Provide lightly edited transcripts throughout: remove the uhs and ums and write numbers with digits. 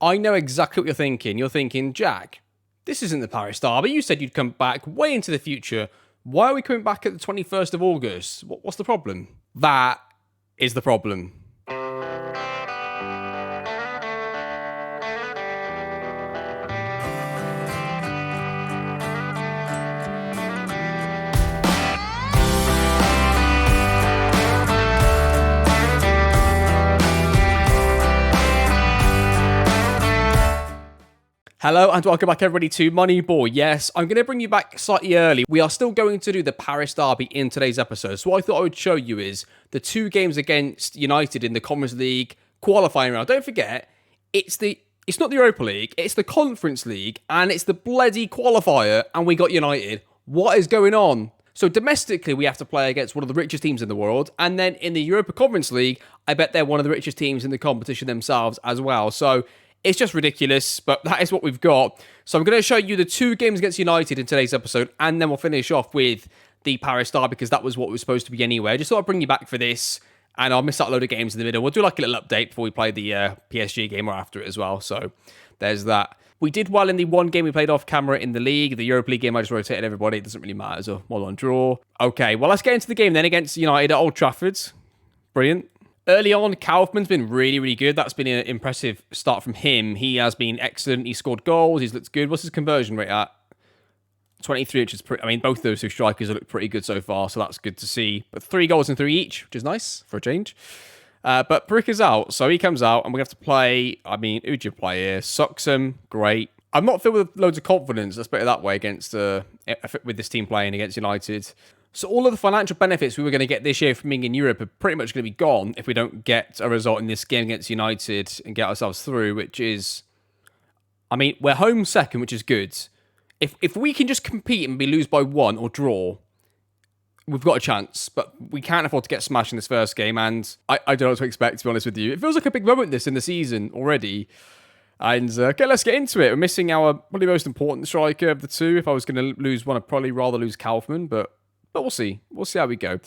I know exactly what you're thinking. You're thinking, Jack, this isn't the Paris Derby. You said you'd come back way into the future. Why are we coming back at the 21st of August? What's the problem? That is the problem. Hello and welcome back everybody to Moneyball. Yes, I'm going to bring you back slightly early. We are still going to do the Paris Derby in today's episode. So what I thought I would show you is the two games against United in the Conference League qualifying round. Don't forget, it's not the Europa League, it's the Conference League and it's the bloody qualifier and we got United. What is going on? So domestically, we have to play against one of the richest teams in the world. And then in the Europa Conference League, I bet they're one of the richest teams in the competition themselves as well. So it's just ridiculous, but that is what we've got. So I'm going to show you the two games against United in today's episode, and then we'll finish off with the Paris Derby, because that was what was supposed to be anyway. I just thought I'd bring you back for this, and I'll miss out a load of games in the middle. We'll do like a little update before we play the PSG game or after it as well. So there's that. We did well in the one game we played off camera in the league. The Europa League game, I just rotated everybody. It doesn't really matter. It's a 1-1 draw. Okay, well, let's get into the game then against United at Old Trafford. Brilliant. Early on, Kaufman's been really, really good. That's been an impressive start from him. He has been excellent. He scored goals. He's looked good. What's his conversion rate at? 23, which is pretty... I mean, both those two strikers have looked pretty good so far, so that's good to see. But 3 goals and 3 each, which is nice for a change. But Brick is out, so he comes out, and we have to play... I mean, who'd you play here? Suxham, great. I'm not filled with loads of confidence, let's put it that way, against with this team playing against United. So all of the financial benefits we were going to get this year from being in Europe are pretty much going to be gone if we don't get a result in this game against United and get ourselves through, which is... I mean, we're home second, which is good. If we can just compete and lose by 1 or draw, we've got a chance. But we can't afford to get smashed in this first game, and I don't know what to expect, to be honest with you. It feels like a big moment this in the season already. And okay, let's get into it. We're missing our probably most important striker of the two. If I was going to lose one, I'd probably rather lose Kaufman, but we'll see. We'll see how we go.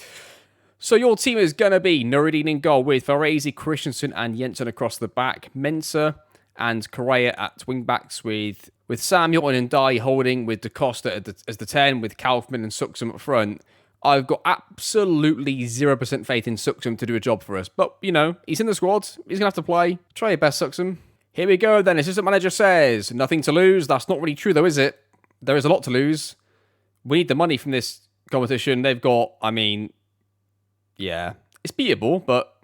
So your team is going to be Nuruddin in goal with Faresi, Christensen and Jensen across the back. Mensah and Correa at wing-backs with Samuel and Ndai holding, with Da Costa as the 10, with Kaufman and Suxham up front. I've got absolutely 0% faith in Suxham to do a job for us. But, you know, he's in the squad. He's going to have to play. Try your best, Suxham. Here we go then. Assistant manager says, nothing to lose. That's not really true though, is it? There is a lot to lose. We need the money from this competition. They've got, I mean, yeah, it's beatable, but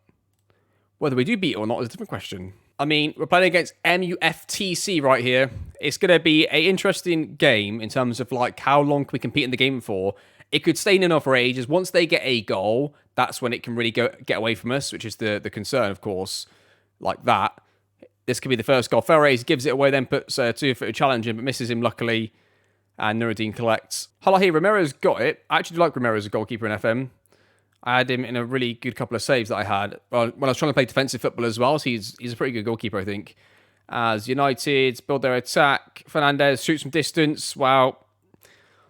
whether we do beat it or not is a different question. I mean, we're playing against MUFTC right here. It's going to be an interesting game in terms of like how long can we compete in the game for. It could stay in enough for ages. Once they get a goal, that's when it can really get away from us, which is the concern, of course, like that. This could be the first goal. Ferreira gives it away, then puts 2-footed challenge in, but misses him luckily. And Nuruddin collects. Hala, Romero's got it. I actually do like Romero as a goalkeeper in FM. I had him in a really good couple of saves that I had when I was trying to play defensive football as well. So he's a pretty good goalkeeper, I think. As United build their attack, Fernandez shoots from distance. Wow,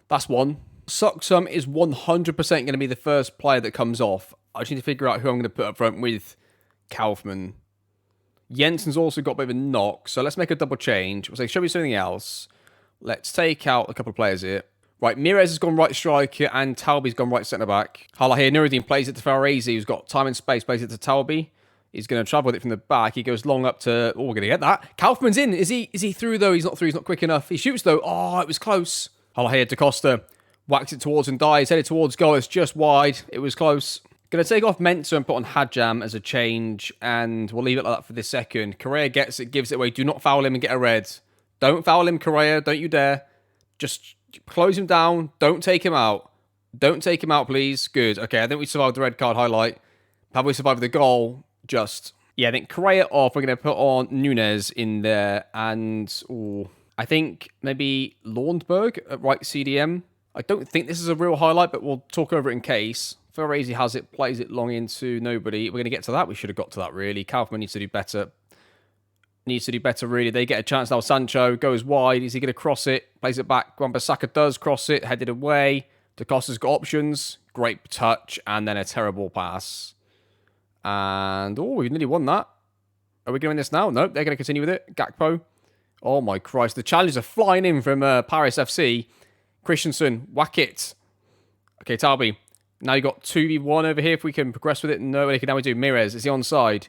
that's one. Suxham is 100% going to be the first player that comes off. I just need to figure out who I'm going to put up front with Kaufman. Jensen's also got a bit of a knock, so let's make a double change. We'll say, show me something else. Let's take out a couple of players here. Right, Mires has gone right striker and Talby's gone right centre-back. Hala here, Nuruddin plays it to Faresi, who's got time and space, plays it to Talby. He's going to travel with it from the back. He goes long up to... Oh, we're going to get that. Kaufman's in. Is he through, though? He's not through. He's not quick enough. He shoots, though. Oh, it was close. Hala here, Da Costa whacks it towards and dies. Headed towards goal. It's just wide. It was close. Going to take off Mensah and put on Hadjam as a change, and we'll leave it like that for this second. Correa gets it, gives it away. Do not foul him and get a red. Don't foul him, Correa. Don't you dare. Just close him down. Don't take him out. Don't take him out, please. Good. Okay, I think we survived the red card highlight. Have we survived the goal? Just. Yeah, I think Correa off. We're going to put on Nunes in there, and I think maybe Lundberg at right CDM. I don't think this is a real highlight, but we'll talk over it in case. Ferrezi has it, plays it long into nobody. We're going to get to that. We should have got to that, really. Kaufman needs to do better. Needs to do better, really. They get a chance now. Sancho goes wide. Is he going to cross it? Plays it back. Wan-Bissaka does cross it. Headed away. Da Costa's got options. Great touch. And then a terrible pass. And, we've nearly won that. Are we going this now? Nope, they're going to continue with it. Gakpo. Oh my Christ. The challenges are flying in from Paris FC. Christensen, whack it. Okay, Talby. Now you got 2v1 over here. If we can progress with it. No, now we do. Mires, is he onside?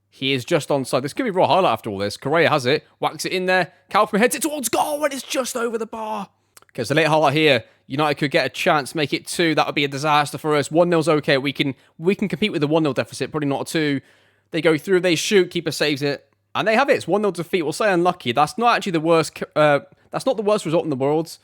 He is just onside. This could be raw highlight after all this. Correa has it. Whacks it in there. Kaufman heads it towards goal and it's just over the bar. Okay, so late highlight here. United could get a chance, make it 2. That would be a disaster for us. 1-0's okay. We can compete with the 1-0 deficit. Probably not a 2. They go through. They shoot. Keeper saves it. And they have it. It's 1-0 defeat. We'll say unlucky. That's not actually the worst. That's not the worst result in the world.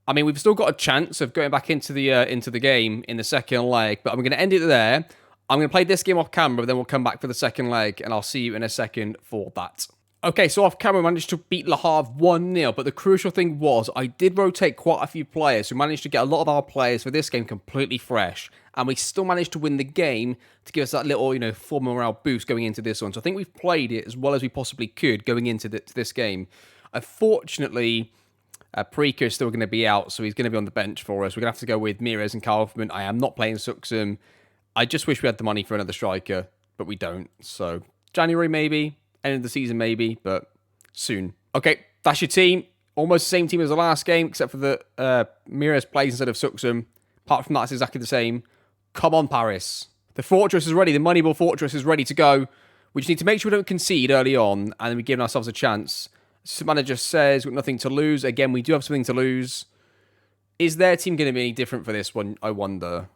I mean, we've still got a chance of going back into the game in the second leg. But I'm going to end it there. I'm going to play this game off camera, but then we'll come back for the second leg. And I'll see you in a second for that. Okay, so off camera, we managed to beat Le Havre 1-0. But the crucial thing was, I did rotate quite a few players. We managed to get a lot of our players for this game completely fresh. And we still managed to win the game to give us that little, full morale boost going into this one. So I think we've played it as well as we possibly could going into this game. Unfortunately, Preka is still going to be out, so he's going to be on the bench for us. We're going to have to go with Mires and Kaufman. I am not playing Suxum. I just wish we had the money for another striker, but we don't. So January maybe, end of the season maybe, but soon. Okay, that's your team. Almost the same team as the last game, except for the Mires plays instead of Suxum. Apart from that, it's exactly the same. Come on, Paris. The fortress is ready. The Moneyball fortress is ready to go. We just need to make sure we don't concede early on, and then we're giving ourselves a chance. The manager says we've got nothing to lose. Again, we do have something to lose. Is their team going to be any different for this one? I wonder.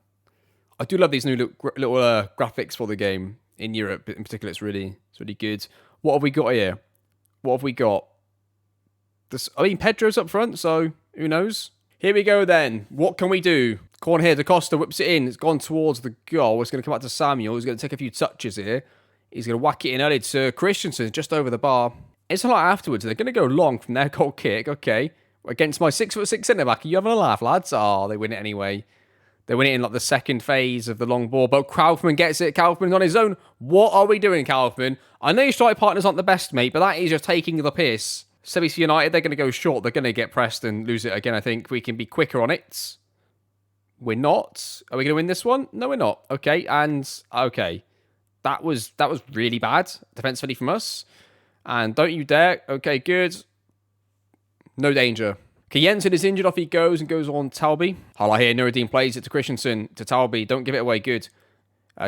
I do love these new little graphics for the game in Europe. In particular, it's really good. What have we got here? What have we got? Pedro's up front, so who knows? Here we go then. What can we do? Corner here. Da Costa whips it in. It's gone towards the goal. It's going to come back to Samuel. He's going to take a few touches here. He's going to whack it in early to Christensen, just over the bar. It's a lot afterwards. They're going to go long from their goal kick. Okay. Against my 6'6" centre-back. Are you having a laugh, lads? Oh, they win it anyway. They win it in like the second phase of the long ball. But Kaufman gets it. Kaufman's on his own. What are we doing, Kaufman? I know your strike partners aren't the best, mate, but that is just taking the piss. Sebis United, they're going to go short. They're going to get pressed and lose it again, I think. We can be quicker on it. We're not. Are we going to win this one? No, we're not. Okay, okay. That was really bad defensively from us. And don't you dare. Okay, good. No danger. Okay, Jensen is injured. Off he goes and goes on Talby. Highlight here. Nuruddin plays it to Christensen. To Talby. Don't give it away. Good.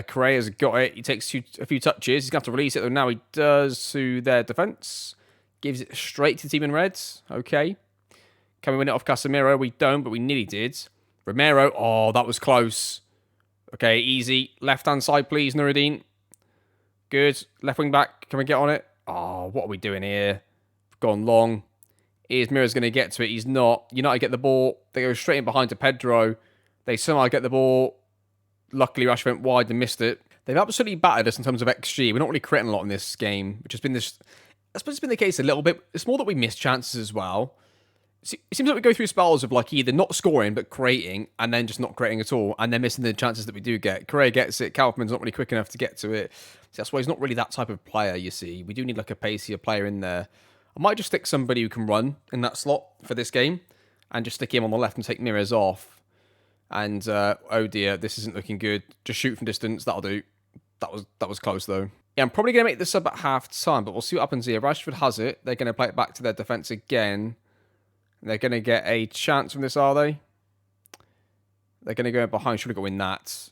Correa's got it. He takes a few touches. He's going to have to release it, though. Now he does to their defense. Gives it straight to the team in reds. Okay. Can we win it off Casemiro? We don't, but we nearly did. Romero. Oh, that was close. Okay, easy. Left-hand side, please, Nuruddin. Good. Left wing back. Can we get on it? Oh, what are we doing here? Gone long. Here's Mira's going to get to it. He's not. United get the ball. They go straight in behind to Pedro. They somehow get the ball. Luckily, Rash went wide and missed it. They've absolutely battered us in terms of XG. We're not really creating a lot in this game, which has been this... I suppose it's been the case a little bit. It's more that we miss chances as well. It seems like we go through spells of like either not scoring but creating and then just not creating at all and then missing the chances that we do get. Correa gets it. Kaufman's not really quick enough to get to it. So that's why he's not really that type of player, you see. We do need like a pacier player in there. I might just stick somebody who can run in that slot for this game and just stick him on the left and take Mires off. And, oh dear, this isn't looking good. Just shoot from distance. That'll do. That was close, though. Yeah, I'm probably going to make this sub at half-time, but we'll see what happens here. Rashford has it. They're going to play it back to their defence again. They're going to get a chance from this, are they? They're going to go behind. Should have got to win that.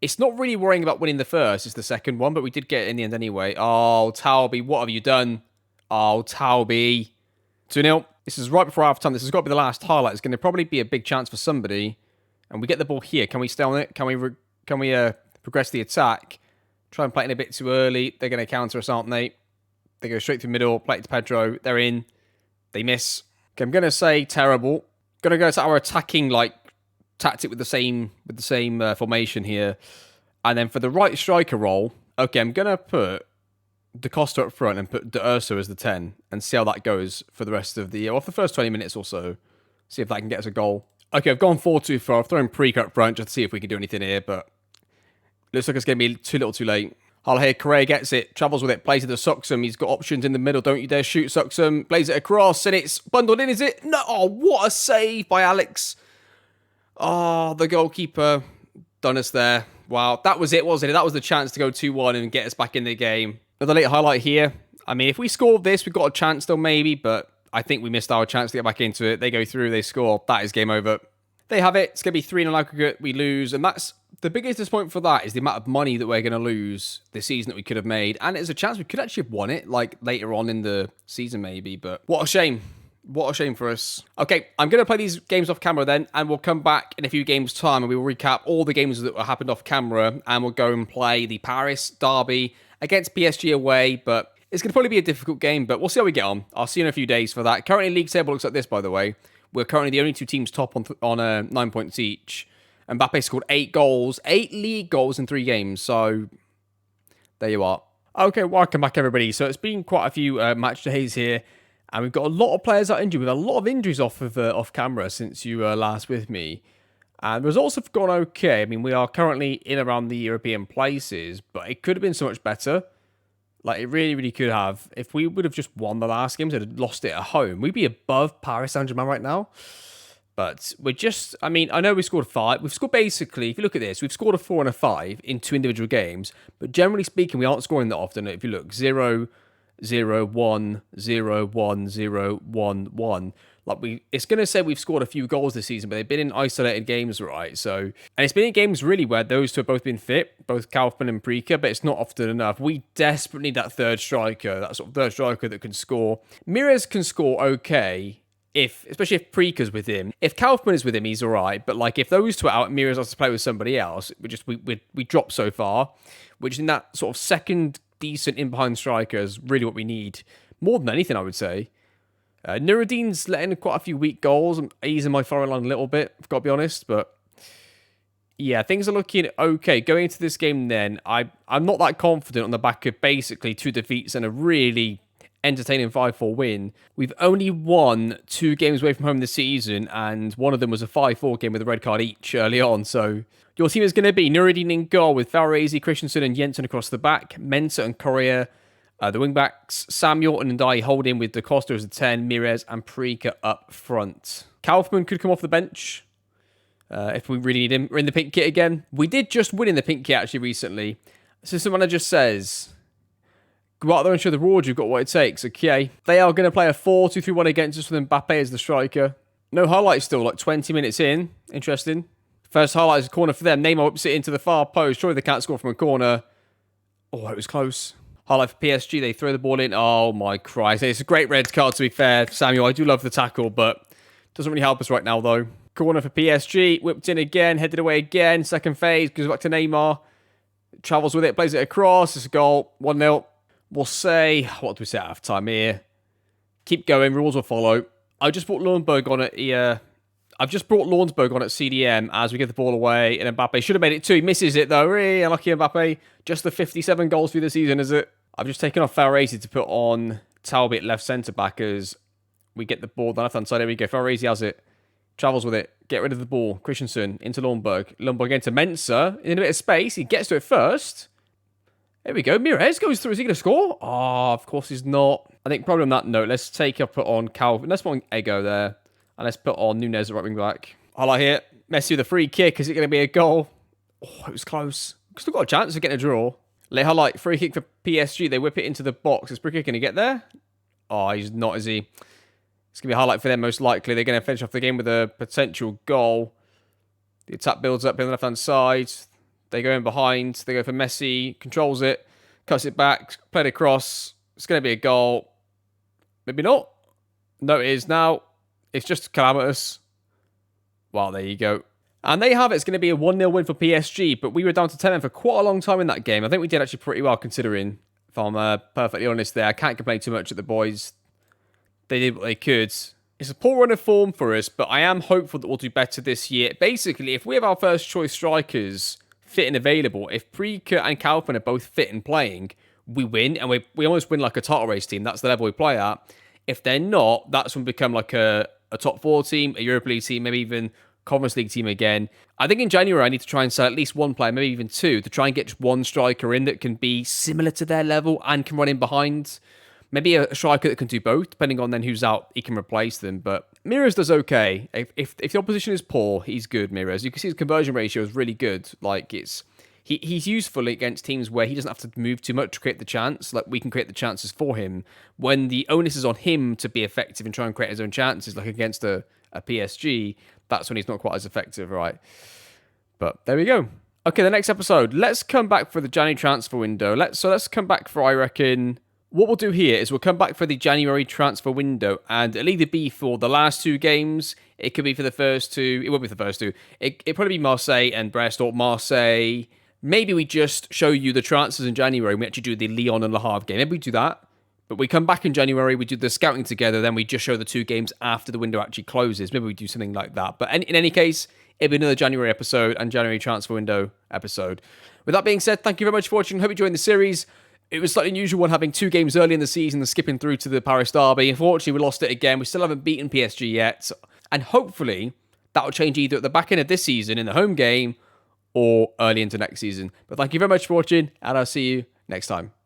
It's not really worrying about winning the first. It's the second one, but we did get it in the end anyway. Oh, Talby, what have you done? Oh, Talby. 2-0. This is right before half-time. This has got to be the last highlight. It's going to probably be a big chance for somebody. And we get the ball here. Can we stay on it? Can we progress the attack? Try and play it in a bit too early. They're going to counter us, aren't they? They go straight through the middle. Play it to Pedro. They're in. They miss. Okay, I'm going to say terrible. Going to go to our attacking tactic with the same formation here. And then for the right striker role, okay, I'm going to put Da Costa up front and put De Urso as the 10 and see how that goes for the rest of the the first 20 minutes or so. See if that can get us a goal. Okay, I've gone 4-2-4. I've thrown Preka up front just to see if we can do anything here, but looks like it's going to be too little too late. I'll hear Correa gets it, travels with it, plays it to Suxum. He's got options in the middle. Don't you dare shoot, Suxum. Plays it across, and it's bundled in, is it? No! Oh, what a save by Alex. Oh, the goalkeeper done us there. Wow, that was it, wasn't it? That was the chance to go 2-1 and get us back in the game. Another late highlight here. I mean, if we score this, we've got a chance still maybe, but I think we missed our chance to get back into it. They go through, they score. That is game over. They have it. It's going to be 3-0 aggregate. We lose. And that's the biggest disappointment for that is the amount of money that we're going to lose this season that we could have made. And there's a chance we could actually have won it, like later on in the season maybe. But what a shame. What a shame for us. Okay, I'm going to play these games off camera then, and we'll come back in a few games' time, and we will recap all the games that happened off camera, and we'll go and play the Paris derby against PSG away, but it's going to probably be a difficult game, but we'll see how we get on. I'll see you in a few days for that. Currently, league table looks like this, by the way. We're currently the only two teams top on 9 points each. Mbappe scored 8 goals, 8 league goals in 3 games, so there you are. Okay, welcome back, everybody. So it's been quite a few match days here, and we've got a lot of players that are injured. We've had a lot of injuries off camera since you were last with me. And the results have gone okay. I mean, we are currently in around the European places, but it could have been so much better. Like, it really, really could have. If we would have just won the last games and had lost it at home, we'd be above Paris Saint-Germain right now. But we're just, I mean, I know we scored 5. We've scored basically, if you look at this, we've scored a 4 and a 5 in 2 individual games. But generally speaking, we aren't scoring that often. If you look, 0, 0, 1, 0, 1, 0, 1, 1. Like it's going to say we've scored a few goals this season, but they've been in isolated games, right? So, and it's been in games really where those two have both been fit, both Kaufman and Prika, but it's not often enough. We desperately need that third striker, that sort of third striker that can score. Mires can score okay, especially if Prika's with him. If Kaufman is with him, he's all right. But like if those two are out, Mires has to play with somebody else. We drop so far, which in that sort of second decent in-behind striker is really what we need. More than anything, I would say. Nuruddin's letting quite a few weak goals. I'm easing my foreign line a little bit, I've got to be honest. But yeah, things are looking okay. Going into this game then, I'm not that confident on the back of basically 2 defeats and a really entertaining 5-4 win. We've only won 2 games away from home this season, and one of them was a 5-4 game with a red card each early on. So your team is going to be Nuruddin in goal with Farrezi, Christensen and Jensen across the back, Mensah and Correa. The wing-backs, Samuel and Ndai hold in with Da Costa as a 10, Mires and Prika up front. Kaufman could come off the bench if we really need him. We're in the pink kit again. We did just win in the pink kit actually recently. So someone just says, go out there and show the Roar you've got what it takes. Okay. They are going to play a 4-2-3-1 against us with Mbappe as the striker. No highlights still, like 20 minutes in. Interesting. First highlight is a corner for them. Neymar whips it into the far post. Surely they can't score from a corner. Oh, it was close. Highlight for PSG, they throw the ball in. Oh my Christ. It's a great red card to be fair, Samuel. I do love the tackle, but doesn't really help us right now though. Corner for PSG, whipped in again, headed away again. Second phase, goes back to Neymar. Travels with it, plays it across. It's a goal, 1-0. We'll say, what do we say at half time here? Keep going, rules will follow. I just brought Lundberg on at CDM as we give the ball away, and Mbappe should have made it 2. He misses it though. Really unlucky Mbappe. Just the 57 goals for the season, is it? I've just taken off Farrezi to put on Talbot left centre back as we get the ball on the left hand side. There we go. Farrezi has it. Travels with it. Get rid of the ball. Christensen into Lundberg. Lundberg into Mensah. In a bit of space. He gets to it first. There we go. Mires goes through. Is he going to score? Oh, of course he's not. I think probably on that note, let's take up put on Calvin. Let's put on Ego there. And let's put on Nunez at right wing back. Highlight here. Messi with a free kick. Is it going to be a goal? Oh, it was close. Still got a chance of getting a draw. Late highlight. Free kick for PSG. They whip it into the box. Is Prika going to get there? Oh, he's not, is he? It's going to be a highlight for them most likely. They're going to finish off the game with a potential goal. The attack builds up on the left-hand side. They go in behind. They go for Messi. Controls it. Cuts it back. Played across. It's going to be a goal. Maybe not. No, it is now. It's just calamitous. Well, there you go. And they have it. It's going to be a 1-0 win for PSG, but we were down to 10 for quite a long time in that game. I think we did actually pretty well considering, if I'm perfectly honest there. I can't complain too much at the boys. They did what they could. It's a poor run of form for us, but I am hopeful that we'll do better this year. Basically, if we have our first choice strikers fit and available, if Prika and Kaufman are both fit and playing, we win, and we almost win like a title race team. That's the level we play at. If they're not, that's when we become like a top 4 team, a Europa League team, maybe even Conference League team again. I think in January I need to try and sell at least 1 player, maybe even 2, to try and get just 1 striker in that can be similar to their level and can run in behind. Maybe a striker that can do both, depending on then who's out, he can replace them. But Mires does okay. If the opposition is poor, he's good, Mires. You can see his conversion ratio is really good. Like, he's useful against teams where he doesn't have to move too much to create the chance. Like, we can create the chances for him. When the onus is on him to be effective and try and create his own chances, like against a PSG, that's when he's not quite as effective, right? But there we go. Okay, the next episode. Let's come back for the January transfer window. Let's come back for, I reckon, what we'll do here is we'll come back for the January transfer window, and it'll either be for the last 2 games, it could be for the first 2, it won't be for the first 2, it'll probably be Marseille and Brest, or Marseille. Maybe we just show you the transfers in January, and we actually do the Lyon and Le Havre game. Maybe we do that, but we come back in January, we do the scouting together, then we just show the 2 games after the window actually closes. Maybe we do something like that. But in any case, it'll be another January episode and January transfer window episode. With that being said, thank you very much for watching. Hope you enjoyed the series. It was slightly unusual one having 2 games early in the season and skipping through to the Paris derby. Unfortunately, we lost it again. We still haven't beaten PSG yet. And hopefully, that will change either at the back end of this season in the home game or early into next season. But thank you very much for watching, and I'll see you next time.